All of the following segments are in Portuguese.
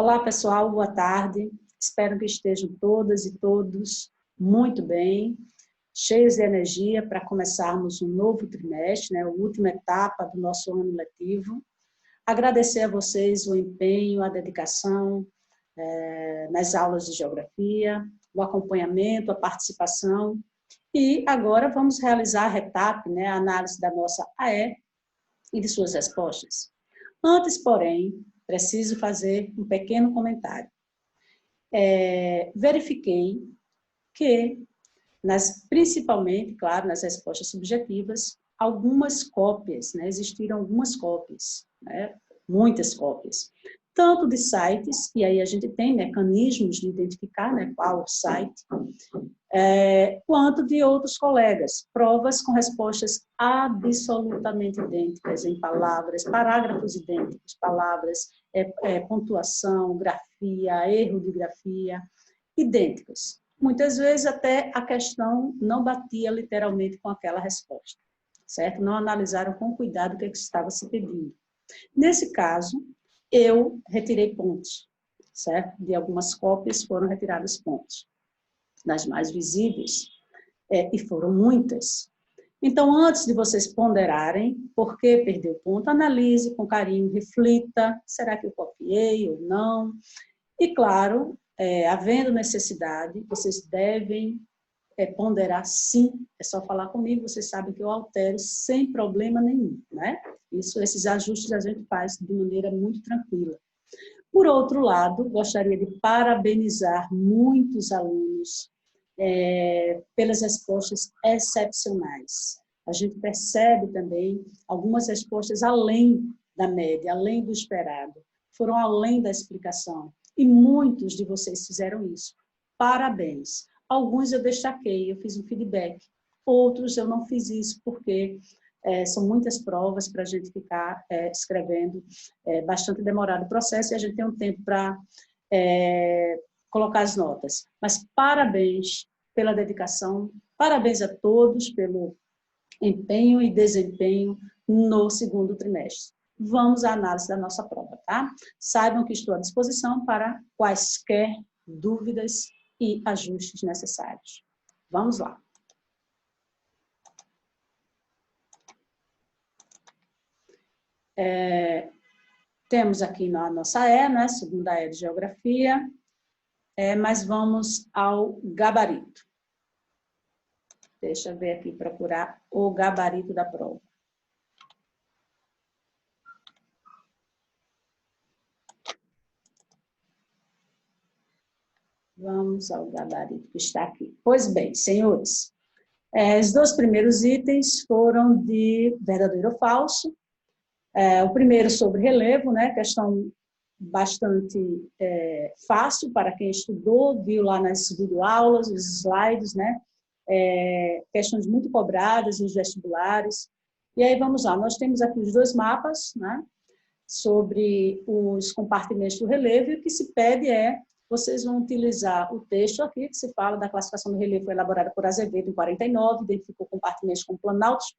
Olá, pessoal, boa tarde. Espero que estejam todas e todos muito bem, cheios de energia para começarmos um novo trimestre, né, a última etapa do nosso ano letivo. Agradecer a vocês o empenho, a dedicação nas aulas de geografia, o acompanhamento, a participação. E agora vamos realizar a RETAP, né, a análise da nossa AE e de suas respostas. Antes, porém, preciso fazer um pequeno comentário. Verifiquei que, principalmente, claro, nas respostas subjetivas, algumas cópias, né, existiram algumas cópias, né, muitas cópias, tanto de sites, e aí a gente tem mecanismos de identificar, né, qual site, quanto de outros colegas, provas com respostas absolutamente idênticas em palavras, parágrafos idênticos, palavras, pontuação, grafia, erro de grafia, idênticas. Muitas vezes até a questão não batia literalmente com aquela resposta, certo? Não analisaram com cuidado o que estava se pedindo. Nesse caso, eu retirei pontos, certo? De algumas cópias foram retirados pontos, das mais visíveis, e foram muitas. Então, antes de vocês ponderarem por que perdeu ponto, analise com carinho, reflita, será que eu copiei ou não? E, claro, havendo necessidade, vocês devem ponderar sim, é só falar comigo, vocês sabem que eu altero sem problema nenhum, né? Esses ajustes a gente faz de maneira muito tranquila. Por outro lado, gostaria de parabenizar muitos alunos pelas respostas excepcionais. A gente percebe também algumas respostas além da média, além do esperado, foram além da explicação. E muitos de vocês fizeram isso. Parabéns. Alguns eu destaquei, eu fiz um feedback. Outros eu não fiz isso, porque são muitas provas para a gente ficar escrevendo, bastante demorado o processo, e a gente tem um tempo para colocar as notas. Mas parabéns pela dedicação, parabéns a todos pelo empenho e desempenho no segundo trimestre. Vamos à análise da nossa prova, tá? Saibam que estou à disposição para quaisquer dúvidas e ajustes necessários. Vamos lá. Temos aqui na nossa né, segunda de Geografia, mas vamos ao gabarito. Deixa eu ver aqui, procurar o gabarito da prova. Vamos ao gabarito que está aqui. Pois bem, senhores, os dois primeiros itens foram de verdadeiro ou falso. O primeiro sobre relevo, né, questão bastante fácil para quem estudou, viu lá nas videoaulas, os slides, né, questões muito cobradas nos vestibulares. E aí vamos lá, nós temos aqui os dois mapas, né, sobre os compartimentos do relevo, e o que se pede vocês vão utilizar o texto aqui, que se fala da classificação do relevo elaborada por Azevedo em 49, identificou compartimentos como planaltos,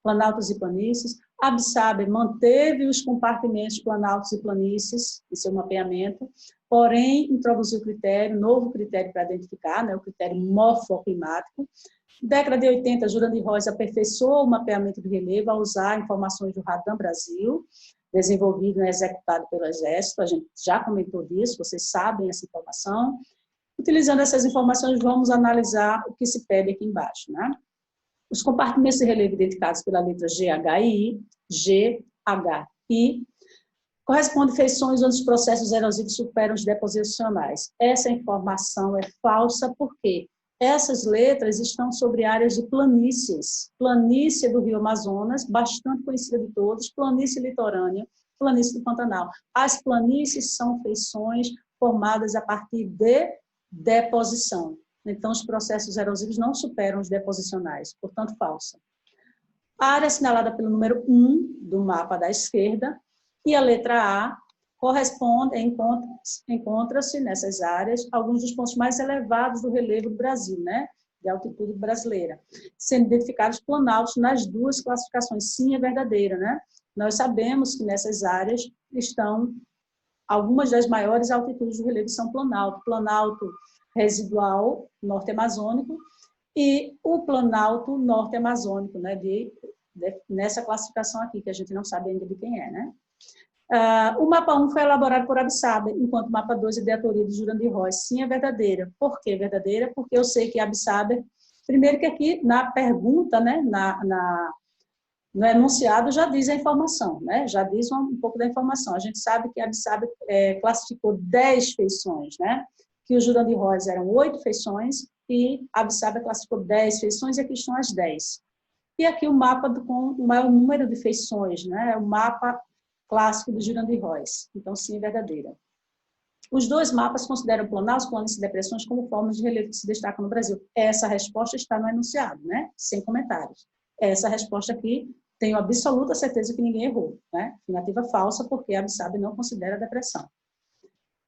planaltos e planícies. Absaber manteve os compartimentos planaltos e planícies em seu mapeamento, porém introduziu novo critério para identificar, né, o critério morfoclimático. Década de 80, Jurandir Rosa aperfeiçoou o mapeamento do relevo ao usar informações do Radam Brasil, desenvolvido e executado pelo Exército. A gente já comentou disso, vocês sabem essa informação. Utilizando essas informações, vamos analisar o que se pede aqui embaixo, né? Os compartimentos de relevo identificados pela letra GHI, correspondem a feições onde os processos erosivos superam os deposicionais. Essa informação é falsa porque essas letras estão sobre áreas de planícies. Planície do Rio Amazonas, bastante conhecida de todos, planície litorânea, planície do Pantanal. As planícies são feições formadas a partir de deposição. Então, os processos erosivos não superam os deposicionais, portanto, falsa. A área assinalada pelo número 1 do mapa da esquerda e a letra A encontra-se nessas áreas alguns dos pontos mais elevados do relevo do Brasil, né, de altitude brasileira, sendo identificados planaltos nas duas classificações. Sim, é verdadeira, né? Nós sabemos que nessas áreas estão algumas das maiores altitudes do relevo são planalto, planalto residual norte-amazônico e o planalto norte-amazônico, né, nessa classificação aqui, que a gente não sabe ainda de quem é, né? O mapa 1 foi elaborado por Absaber, enquanto o mapa 2 é de autoria de Jurandir Rocha. Sim, é verdadeira. Por que verdadeira? Porque eu sei que Absaber, primeiro que aqui na pergunta, né, no enunciado já diz a informação, né? Já diz um pouco da informação. A gente sabe que Absaber classificou 10 feições, né? Que o Jurandir Rocha eram 8 feições e Absaber classificou 10 feições e aqui estão as 10. E aqui o mapa com o maior número de feições, né? O mapa clássico do Jurandir Rocha. Então, sim, é verdadeira. Os dois mapas consideram planaltos, planícies e depressões como formas de relevo que se destacam no Brasil. Essa resposta está no enunciado, né? Sem comentários. Essa resposta aqui, tenho absoluta certeza que ninguém errou, né? Afirmativa falsa, porque a Absaber não considera depressão.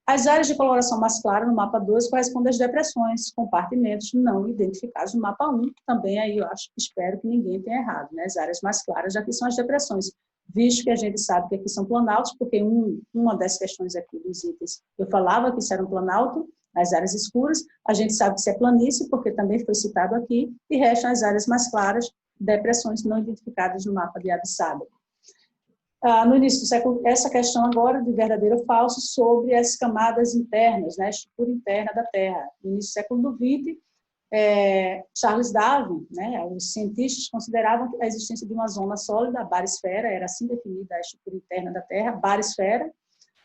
As áreas de coloração mais clara no mapa 2 correspondem às depressões, compartimentos não identificados no mapa 1. Também aí eu espero que ninguém tenha errado, né? As áreas mais claras aqui são as depressões, visto que a gente sabe que aqui são planaltos, porque uma das questões aqui dos itens, eu falava que isso era um planalto, as áreas escuras, a gente sabe que isso é planície, porque também foi citado aqui, e restam as áreas mais claras, depressões não identificadas no mapa de Absaber. No início do século, essa questão agora de verdadeiro ou falso sobre as camadas internas, né, a estrutura interna da Terra. No início do século XX, Charles Darwin, né, os cientistas consideravam a existência de uma zona sólida, a barisfera, era assim definida a estrutura interna da Terra, barisfera,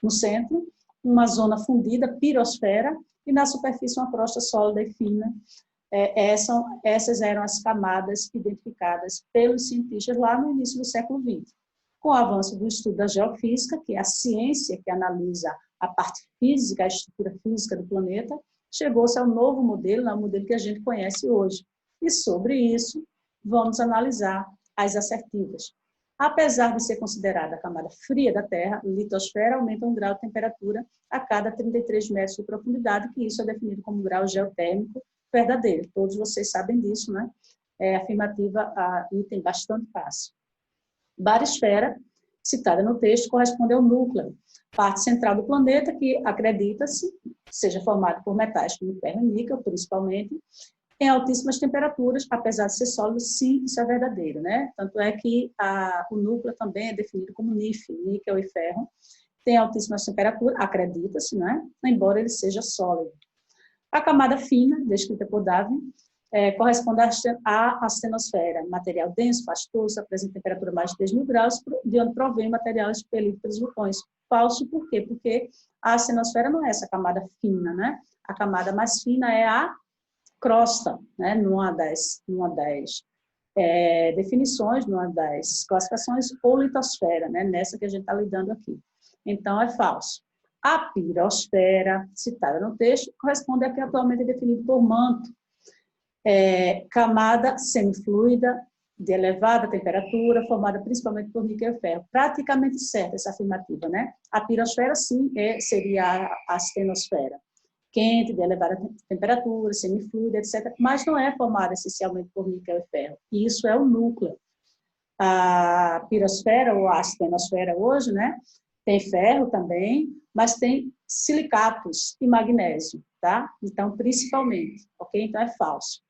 no centro, uma zona fundida, pirosfera, e na superfície uma crosta sólida e fina. Essas eram as camadas identificadas pelos cientistas lá no início do século XX. Com o avanço do estudo da geofísica, que é a ciência que analisa a parte física, a estrutura física do planeta, chegou-se ao novo modelo, ao modelo que a gente conhece hoje. E sobre isso, vamos analisar as assertivas. Apesar de ser considerada a camada fria da Terra, a litosfera aumenta 1 grau de temperatura a cada 33 metros de profundidade, que isso é definido como grau geotérmico verdadeiro. Todos vocês sabem disso, né? É afirmativa, item bastante fácil. Barisfera, citada no texto, corresponde ao núcleo, parte central do planeta que, acredita-se, seja formado por metais como ferro e níquel, principalmente, em altíssimas temperaturas, apesar de ser sólido, sim, isso é verdadeiro, né? Tanto é que o núcleo também é definido como NiF, níquel e ferro, tem altíssimas temperaturas, acredita-se, né? Embora ele seja sólido. A camada fina, descrita por Darwin, corresponde à astenosfera, material denso, pastoso, apresenta temperatura mais de 3.000 graus, de onde provém material expelido pelos vulcões. Falso, por quê? Porque a astenosfera não é essa camada fina, né? A camada mais fina é a crosta, né? Numa das definições, numa das classificações, ou litosfera, né? Nessa que a gente está lidando aqui. Então, é falso. A pirosfera, citada no texto, corresponde a que atualmente é definido por manto, camada semifluida de elevada temperatura, formada principalmente por níquel e ferro. Praticamente certa essa afirmativa, né? A pirosfera, sim, seria a astenosfera, quente, de elevada temperatura, semifluida, etc., mas não é formada essencialmente por níquel e ferro. E isso é o núcleo. A pirosfera, ou a astenosfera hoje, né, tem ferro também, mas tem silicatos e magnésio, tá? Então, principalmente, ok? Então, é falso.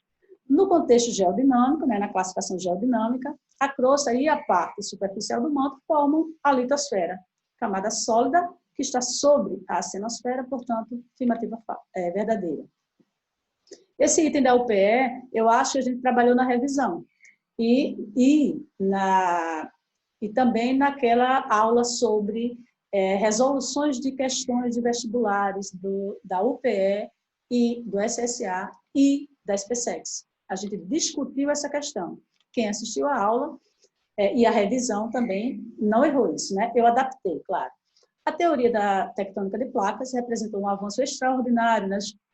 No contexto geodinâmico, né, na classificação geodinâmica, a crosta e a parte superficial do manto formam a litosfera, camada sólida que está sobre a astenosfera, portanto, afirmativa verdadeira. Esse item da UPE, eu acho que a gente trabalhou na revisão. E também naquela aula sobre resoluções de questões de vestibulares da UPE e do SSA e da SPSEX. A gente discutiu essa questão. Quem assistiu à aula e a revisão também não errou isso, né? Eu adaptei, claro. A teoria da tectônica de placas representou um avanço extraordinário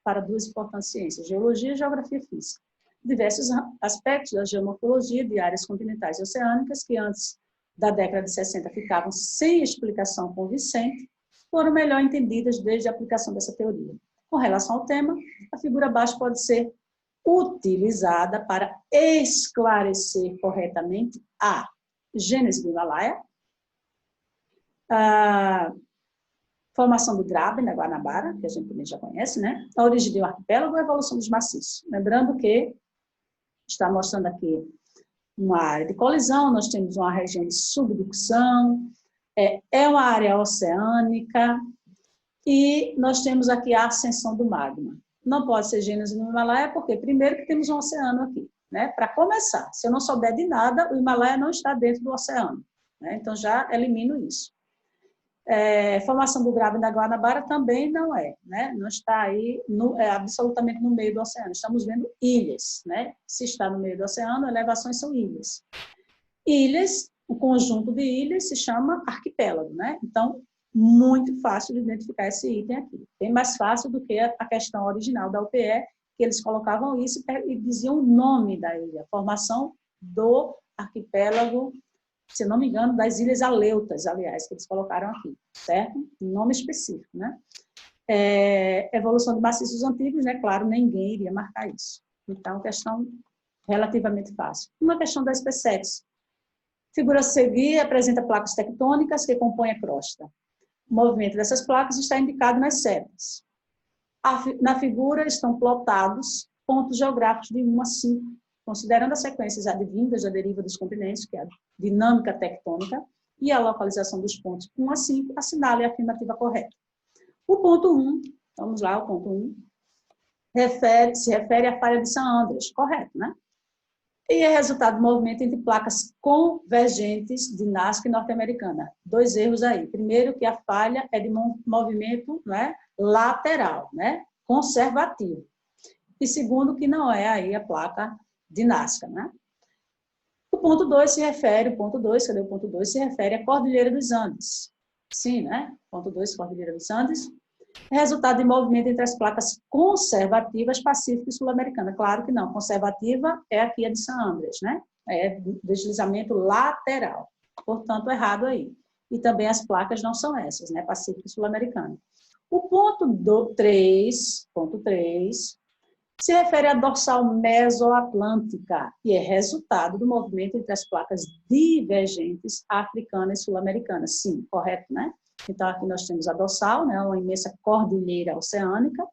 para duas importantes ciências, geologia e geografia física. Diversos aspectos da geomorfologia de áreas continentais e oceânicas, que antes da década de 60 ficavam sem explicação convincente, foram melhor entendidas desde a aplicação dessa teoria. Com relação ao tema, a figura abaixo pode ser utilizada para esclarecer corretamente a Gênese do Himalaia, Formação do Graben, na Guanabara, que a gente também já conhece, né? A origem do arquipélago e a evolução dos maciços. Lembrando que está mostrando aqui uma área de colisão, nós temos uma região de subducção, é uma área oceânica, e nós temos aqui a ascensão do magma. Não pode ser Gênesis no Himalaia, porque primeiro que temos um oceano aqui, né? Para começar, se eu não souber de nada, o Himalaia não está dentro do oceano, né? Então já elimino isso. Formação do Graben da Guanabara também não é, né? Não está aí absolutamente no meio do oceano. Estamos vendo ilhas, né? Se está no meio do oceano, elevações são ilhas. Ilhas, o conjunto de ilhas se chama arquipélago, né? Então, muito fácil de identificar esse item aqui. Bem mais fácil do que a questão original da UPE, que eles colocavam isso e diziam o nome da ilha, formação do arquipélago, se não me engano, das Ilhas Aleutas, aliás, que eles colocaram aqui, certo? Um nome específico, né? Evolução de maciços antigos, né? Claro, ninguém iria marcar isso. Então, questão relativamente fácil. Uma questão da SpaceX. Figura a seguir apresenta placas tectônicas que compõem a crosta. O movimento dessas placas está indicado nas setas. Na figura estão plotados pontos geográficos de 1 a 5, considerando as sequências advindas da deriva dos continentes, que é a dinâmica tectônica, e a localização dos pontos 1 a 5, assinale a afirmativa correta. O ponto 1, vamos lá, o ponto 1, se refere à falha de San Andreas, correto, né? E é resultado do movimento entre placas convergentes de Nazca e norte-americana. 2 erros aí. Primeiro, que a falha é de movimento, né, lateral, né, conservativo. E segundo, que não é aí a placa de Nazca, né? O ponto 2 se refere, cadê o ponto 2? Se refere à Cordilheira dos Andes. Sim, né? Ponto 2, Cordilheira dos Andes. Resultado de movimento entre as placas conservativas pacífica e sul-americana. Claro que não, conservativa é aqui a de San Andreas, né? É deslizamento lateral. Portanto, errado aí. E também as placas não são essas, né? Pacífica e sul-americana. O ponto 3, se refere à dorsal mesoatlântica, e é resultado do movimento entre as placas divergentes africana e sul-americana. Sim, correto, né? Então, aqui nós temos a dorsal, né, uma imensa cordilheira oceânica.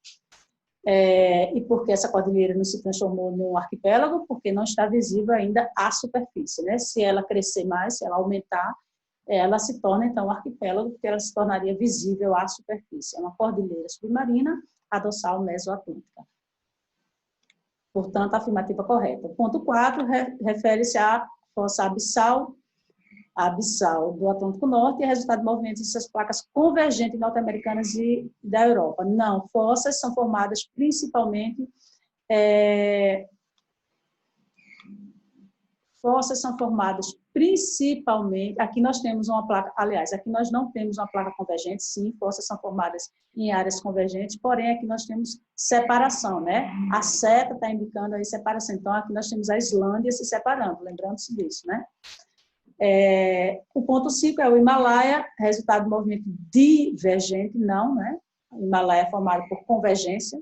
E por que essa cordilheira não se transformou num arquipélago? Porque não está visível ainda a superfície, né? Se ela crescer mais, se ela aumentar, ela se torna, então, um arquipélago, porque ela se tornaria visível à superfície. É uma cordilheira submarina, a dorsal mesoatlântica. Portanto, a afirmativa correta. Ponto 4, refere-se à fossa abissal do Atlântico Norte, e é resultado de movimentos dessas placas convergentes norte-americanas e da Europa. Não, fossas são formadas principalmente... aqui nós temos uma placa, aliás, aqui nós não temos uma placa convergente, sim, fossas são formadas em áreas convergentes, porém aqui nós temos separação, né? A seta está indicando aí separação, então aqui nós temos a Islândia se separando, lembrando-se disso, né? O ponto 5 é o Himalaia, resultado do movimento divergente, não, né? O Himalaia é formado por convergência.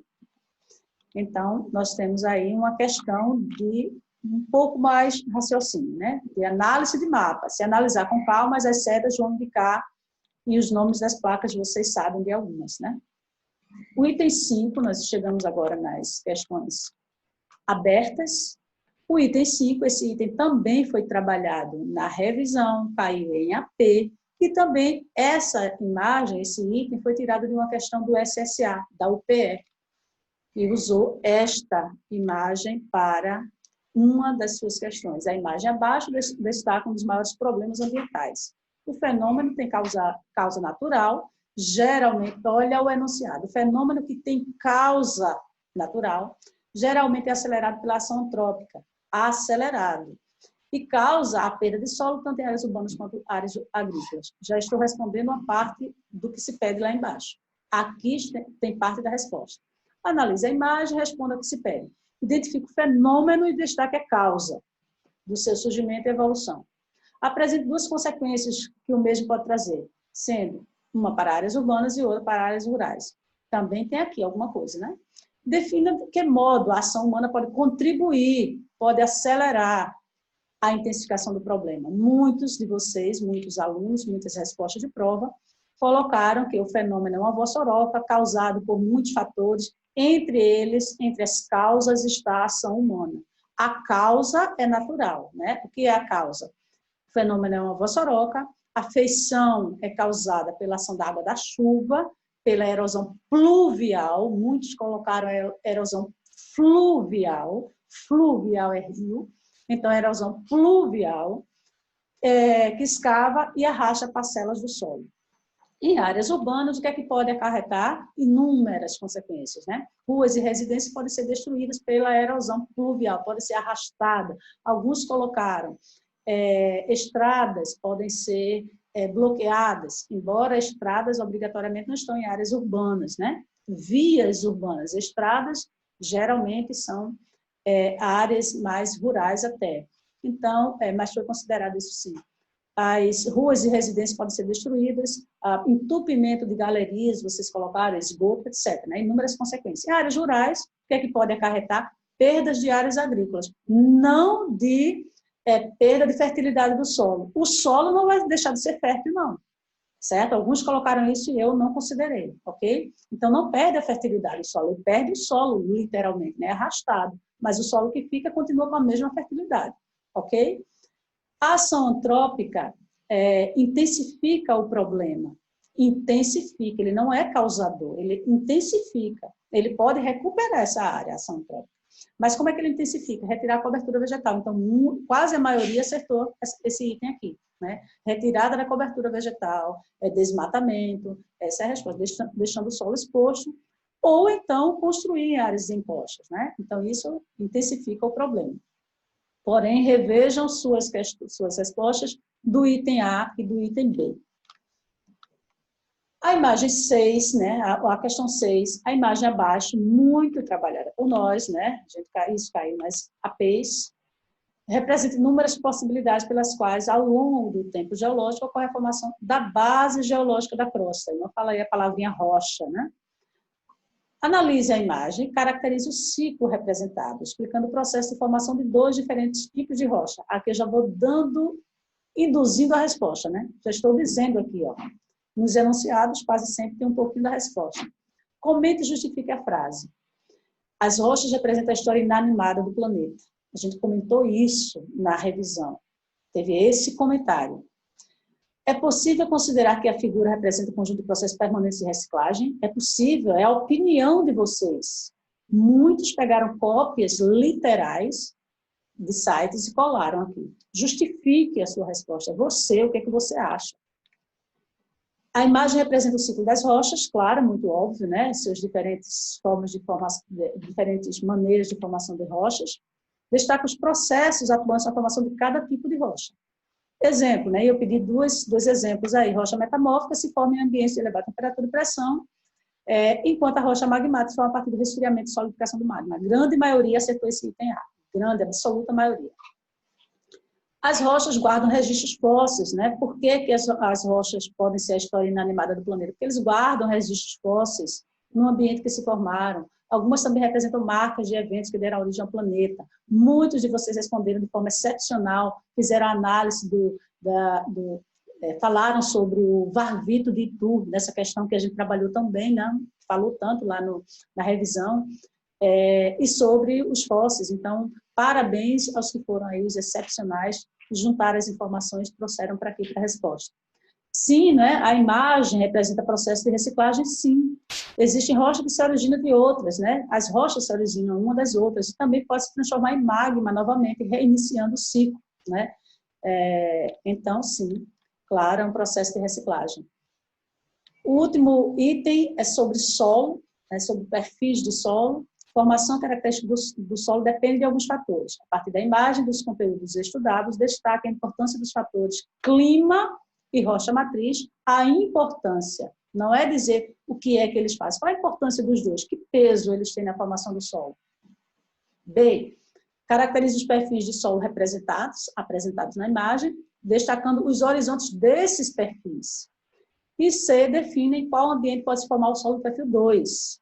Então, nós temos aí uma questão de um pouco mais de raciocínio, né? De análise de mapa. Se analisar com calma, as setas vão indicar, e os nomes das placas vocês sabem de algumas, né? O item 5, nós chegamos agora nas questões abertas. O item 5, esse item também foi trabalhado na revisão, caiu em AP, e também essa imagem, esse item, foi tirado de uma questão do SSA, da UPE, e usou esta imagem para uma das suas questões. A imagem abaixo destaca um dos maiores problemas ambientais. O fenômeno tem causa natural, geralmente, olha o enunciado, o fenômeno que tem causa natural, geralmente é acelerado pela ação antrópica, acelerado, e causa a perda de solo, tanto em áreas urbanas quanto áreas agrícolas. Já estou respondendo a parte do que se pede lá embaixo. Aqui tem parte da resposta. Analise a imagem, responda o que se pede. Identifique o fenômeno e destaque a causa do seu surgimento e evolução. Apresente 2 consequências que o mesmo pode trazer, sendo uma para áreas urbanas e outra para áreas rurais. Também tem aqui alguma coisa, né? Defina de que modo a ação humana pode contribuir, pode acelerar a intensificação do problema. Muitos de vocês, muitos alunos, muitas respostas de prova, colocaram que o fenômeno é uma vossoroca causado por muitos fatores, entre eles, entre as causas, está a ação humana. A causa é natural, né? O que é a causa? O fenômeno é uma vossoroca, a feição é causada pela ação da água da chuva, pela erosão pluvial, muitos colocaram a erosão fluvial, fluvial é rio, então a erosão pluvial, que escava e arrasta parcelas do solo. Em áreas urbanas, o que é que pode acarretar? Inúmeras consequências, né? Ruas e residências podem ser destruídas pela erosão pluvial, podem ser arrastadas. Alguns colocaram estradas podem ser bloqueadas, embora estradas obrigatoriamente não estão em áreas urbanas, né? Vias urbanas, estradas geralmente são áreas mais rurais até. Então, mas foi considerado isso sim. As ruas e residências podem ser destruídas, entupimento de galerias, vocês colocaram, esgoto, etc. Né? Inúmeras consequências. Em áreas rurais, o que é que pode acarretar? Perdas de áreas agrícolas, não de perda de fertilidade do solo. O solo não vai deixar de ser fértil, não. Certo? Alguns colocaram isso e eu não considerei, ok? Então, não perde a fertilidade do solo, ele perde o solo, literalmente, né? Arrastado. Mas o solo que fica continua com a mesma fertilidade, ok? A ação antrópica intensifica o problema. Intensifica, ele não é causador, ele intensifica. Ele pode recuperar essa área, a ação antrópica. Mas como é que ele intensifica? Retirar a cobertura vegetal. Então, quase a maioria acertou esse item aqui. Né? Retirada da cobertura vegetal, desmatamento, essa é a resposta, deixando o solo exposto, ou então construir áreas impostas. Né? Então, isso intensifica o problema. Porém, revejam suas respostas do item A e do item B. A imagem 6, né, a questão 6, a imagem abaixo, muito trabalhada por nós, né, isso caiu nas APs, representa inúmeras possibilidades pelas quais, ao longo do tempo geológico, ocorre a formação da base geológica da crosta. Eu não falei a palavrinha rocha, né? Analise a imagem, caracterize o ciclo representado, explicando o processo de formação de dois diferentes tipos de rocha. Aqui eu já vou induzindo a resposta, né? Já estou dizendo aqui, ó. Nos enunciados, quase sempre tem um pouquinho da resposta. Comente e justifique a frase. As rochas representam a história inanimada do planeta. A gente comentou isso na revisão. Teve esse comentário. É possível considerar que a figura representa o conjunto de processos permanentes de reciclagem? É possível, é a opinião de vocês. Muitos pegaram cópias literais de sites e colaram aqui. Justifique a sua resposta. Você, o que é que você acha? A imagem representa o ciclo das rochas, claro, muito óbvio, né? Suas diferentes formas de formação, diferentes maneiras de formação de rochas. Destaca os processos atuantes na formação de cada tipo de rocha. Exemplo, né? Eu pedi dois exemplos aí. Rocha metamórfica se forma em ambientes de elevada temperatura e pressão, enquanto a rocha magmática se forma a partir do resfriamento e solidificação do magma. A grande maioria acertou esse item A. Grande, absoluta maioria. As rochas guardam registros fósseis, né? Por que as rochas podem ser a história inanimada do planeta? Porque eles guardam registros fósseis no ambiente que se formaram. Algumas também representam marcas de eventos que deram origem ao planeta. Muitos de vocês responderam de forma excepcional, fizeram análise falaram sobre o Varvito de Itu, nessa questão que a gente trabalhou também, né? Falou tanto lá na revisão, e sobre os fósseis. Então, parabéns aos que foram aí os excepcionais, que juntaram as informações e trouxeram para aqui para a resposta. Sim, né? A imagem representa processo de reciclagem, sim. Existem rochas que se originam de outras, né? As rochas se originam uma das outras, e também pode se transformar em magma novamente, reiniciando o ciclo, né? Então, sim, claro, é um processo de reciclagem. O último item é sobre solo, sobre perfis de solo. Formação característica do solo depende de alguns fatores. A partir da imagem dos conteúdos estudados, destaca a importância dos fatores clima e rocha matriz, a importância. Não é dizer o que é que eles fazem. Qual a importância dos dois? Que peso eles têm na formação do solo? B. Caracteriza os perfis de solo apresentados na imagem, destacando os horizontes desses perfis. E C. Define em qual ambiente pode se formar o solo do perfil 2.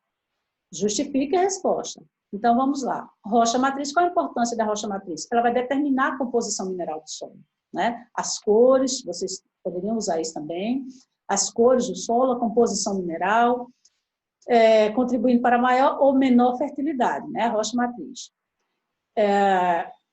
Justifique a resposta. Então, vamos lá. Rocha matriz, qual a importância da rocha matriz? Ela vai determinar a composição mineral do solo, né? As cores, vocês poderiam usar isso também. as cores do solo, a composição mineral, contribuindo para maior ou menor fertilidade, né, a rocha matriz.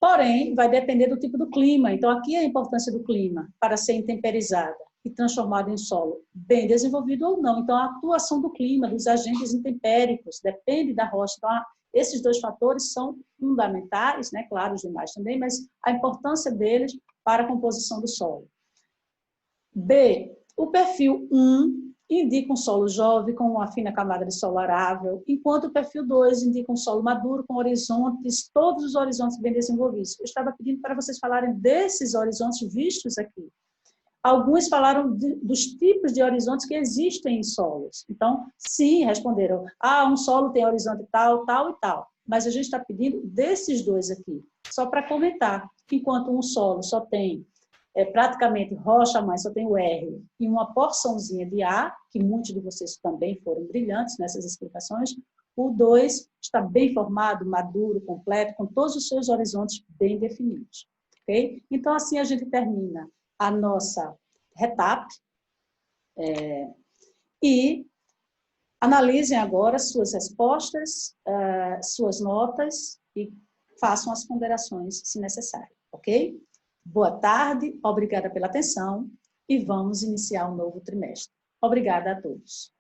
Porém, vai depender do tipo do clima. Então, aqui é a importância do clima para ser intemperizada e transformada em solo bem desenvolvido ou não. Então, a atuação do clima, dos agentes intempéricos, depende da rocha. Então, esses dois fatores são fundamentais, né? Claro, os demais também, mas a importância deles para a composição do solo. B, o perfil 1 indica um solo jovem com uma fina camada de solo arável, enquanto o perfil 2 indica um solo maduro com horizontes, todos os horizontes bem desenvolvidos. Eu estava pedindo para vocês falarem desses horizontes vistos aqui. Alguns falaram dos tipos de horizontes que existem em solos. Então, sim, responderam, um solo tem horizonte tal, tal e tal. Mas a gente está pedindo desses dois aqui, só para comentar. Enquanto um solo só tem praticamente rocha mãe, só tem o R e uma porçãozinha de A, que muitos de vocês também foram brilhantes nessas explicações, o 2 está bem formado, maduro, completo, com todos os seus horizontes bem definidos. Okay? Então, assim a gente termina a nossa retap e analisem agora suas respostas, suas notas e façam as ponderações se necessário, ok? Boa tarde, obrigada pela atenção e vamos iniciar um novo trimestre. Obrigada a todos.